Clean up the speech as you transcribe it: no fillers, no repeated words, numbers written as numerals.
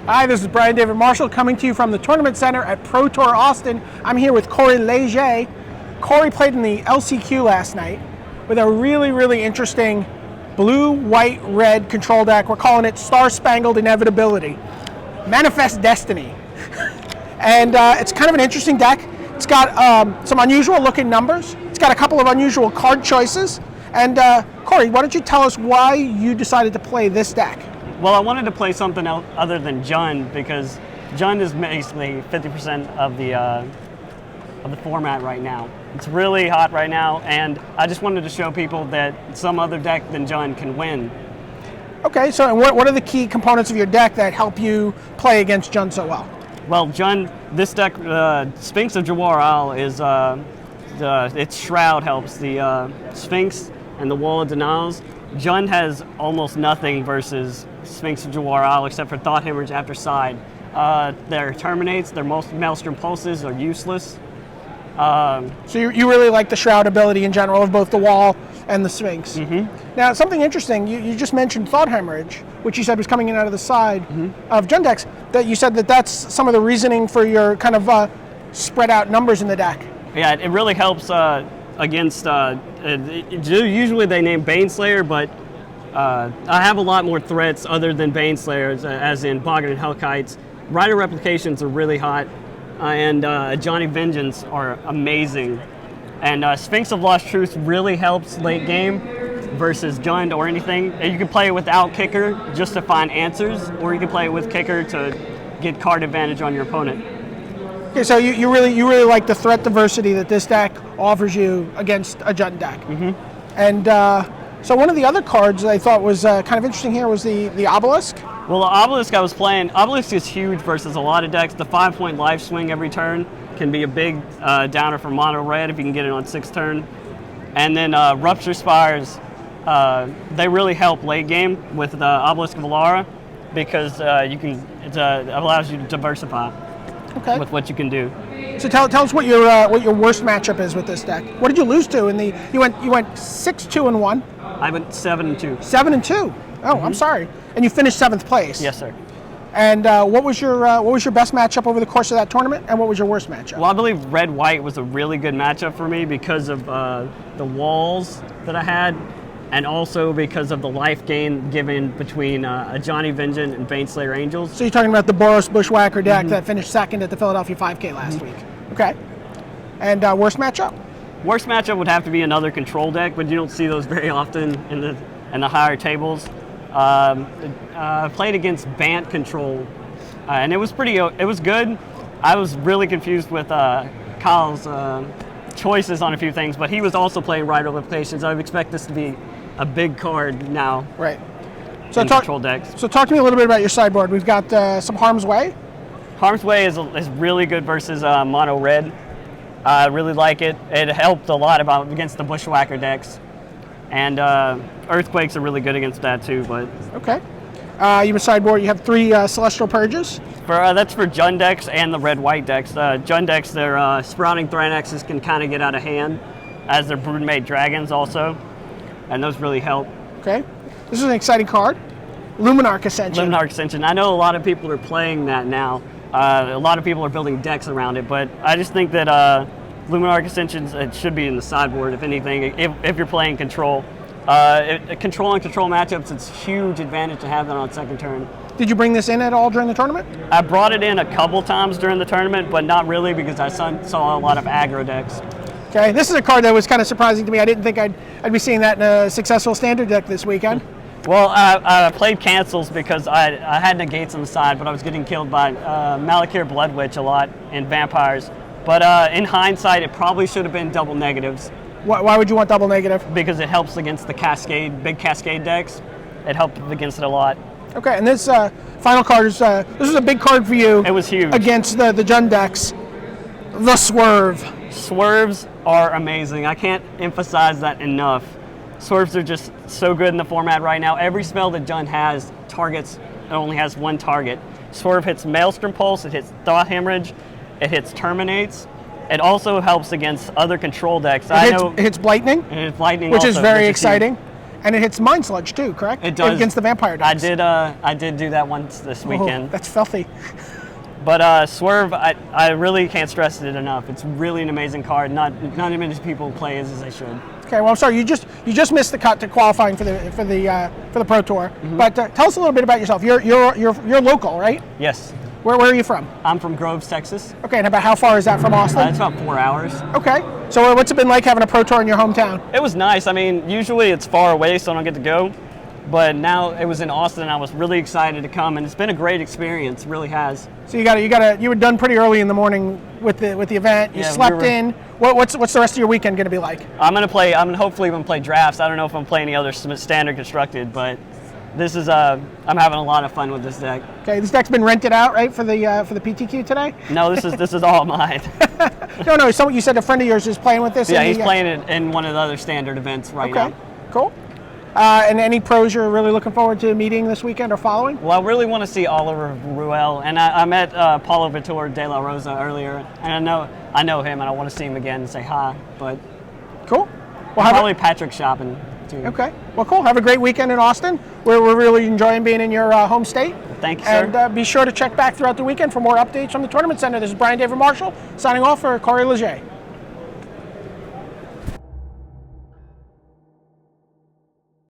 Hi, this is Brian David Marshall coming to you from the Tournament Center at Pro Tour Austin. I'm here with Corey Lege. Corey played in the LCQ last night with a really interesting blue, white, red control deck. We're calling it Star Spangled Inevitability. Manifest Destiny. And it's kind of an interesting deck. It's got some unusual looking numbers. It's got a couple of unusual card choices. And Corey, why don't you tell us why you decided to play this deck? Well, I wanted to play something else other than Jund because Jund is basically 50% of the format right now. It's really hot right now, and I just wanted to show people that some other deck than Jund can win. Okay, so what are the key components of your deck that help you play against Jund so well? Well, Jund, this deck, Sphinx of Jwar is its Shroud helps the Sphinx and the Wall of Denials. Jund has almost nothing versus Sphinx of Jwar except for Thought Hemorrhage after side. Their Terminates, their most Maelstrom Pulses are useless. So you really like the Shroud ability in general of both the Wall and the Sphinx. Mm-hmm. Now, something interesting, you just mentioned Thought Hemorrhage, which you said was coming in out of the side of Jund decks, that you said that's some of the reasoning for your kind of spread out numbers in the deck. Yeah, it really helps against, usually they name Baneslayer, but I have a lot more threats other than Baneslayers, as in Bogardan Hellkites. Rite of Replications are really hot, and Ajani Vengeance are amazing. And Sphinx of Lost Truth really helps late game versus Jund or anything. You can play it without kicker just to find answers, or you can play it with kicker to get card advantage on your opponent. Okay, so you really like the threat diversity that this deck offers you against a Jund deck. Mm-hmm. And so one of the other cards I thought was kind of interesting here was the Obelisk. Well, the Obelisk I was playing, Obelisk is huge versus a lot of decks. The 5-point life swing every turn can be a big downer for mono red if you can get it on 6th turn. And then Rupture Spires, they really help late game with the Obelisk of Alara because it allows you to diversify with what you can do. So tell us what your worst matchup is with this deck. What did you lose to in the? You went 6-2-1. I went 7-2. 7-2. Oh, I'm sorry. And you finished 7th place. Yes, sir. And what was your best matchup over the course of that tournament? And what was your worst matchup? Well, I believe red-white was a really good matchup for me because of the walls that I had, and also because of the life gain given between Ajani Vengeant and Baneslayer Angels. So you're talking about the Boros Bushwhacker deck that finished second at the Philadelphia 5K last week. Okay. And worst matchup? Worst matchup would have to be another control deck, but you don't see those very often in the higher tables. Played against Bant control, and it was good. I was really confused with Kyle's choices on a few things, but he was also playing Rite of Replication. I would expect this to be a big card now. Right. So control decks. So talk to me a little bit about your sideboard. We've got some Harm's Way. Harm's Way is really good versus mono red. I really like it. It helped a lot against the Bushwhacker decks. And Earthquakes are really good against that too. But okay. You have a sideboard. You have 3 Celestial Purges. That's for Jund decks and the red-white decks. Jund decks, their Sprouting Thrynaxes can kind of get out of hand, as their Broodmate Dragons also, and those really help. Okay. This is an exciting card. Luminarch Ascension. Luminarch Ascension. I know a lot of people are playing that now. A lot of people are building decks around it, but I just think that Luminarch Ascension it should be in the sideboard, if anything, if you're playing control. Control and control matchups, it's a huge advantage to have that on 2nd turn. Did you bring this in at all during the tournament? I brought it in a couple times during the tournament, but not really because I saw a lot of aggro decks. Okay, this is a card that was kind of surprising to me. I didn't think I'd be seeing that in a successful standard deck this weekend. Well, I played cancels because I had negates on the side, but I was getting killed by Malakir Blood Witch a lot and vampires. But in hindsight, it probably should have been double negatives. Why would you want double negative? Because it helps against the big Cascade decks. It helped against it a lot. Okay, and this final card is this is a big card for you. It was huge against the Jund decks. The Swerve. Swerves are amazing. I can't emphasize that enough. Swerves are just so good in the format right now. Every spell that Jund has it only has one target. Swerve hits Maelstrom Pulse, it hits Thought Hemorrhage, it hits Terminates. It also helps against other control decks. It hits Blightning. It hits Lightning which also, is very exciting. And it hits Mind Sludge too, correct? It does. Against the vampire decks. I did do that once this weekend. That's filthy. But Swerve, I really can't stress it enough. It's really an amazing card. Not as many people play as they should. Okay, well, I'm sorry, you just missed the cut to qualifying for the Pro Tour. Mm-hmm. But tell us a little bit about yourself. You're local, right? Yes. Where are you from? I'm from Groves, Texas. Okay, and about how far is that from Austin? It's about 4 hours. Okay, so what's it been like having a Pro Tour in your hometown? It was nice. I mean, usually it's far away, so I don't get to go. But now it was in Austin, and I was really excited to come, and it's been a great experience. It really has. So you were done pretty early in the morning with the event. You slept in. What's the rest of your weekend going to be like? I'm hopefully gonna play drafts. I don't know if I'm playing any other standard constructed, but this is I'm having a lot of fun with this deck. Okay, this deck's been rented out, right, for the PTQ today? No, this is all mine. No, you said a friend of yours is playing with this. Yeah, he's playing it in one of the other standard events right now. Okay, cool. And any pros you're really looking forward to meeting this weekend or following? Well, I really want to see Oliver Ruel, and I met Paulo Vitor de la Rosa earlier, and I know him, and I want to see him again and say hi. But cool. Well, probably Patrick shopping too. Okay. Well, cool. Have a great weekend in Austin. We're really enjoying being in your home state. Thank you, sir. And be sure to check back throughout the weekend for more updates from the Tournament Center. This is Brian David Marshall signing off for Corey Lege.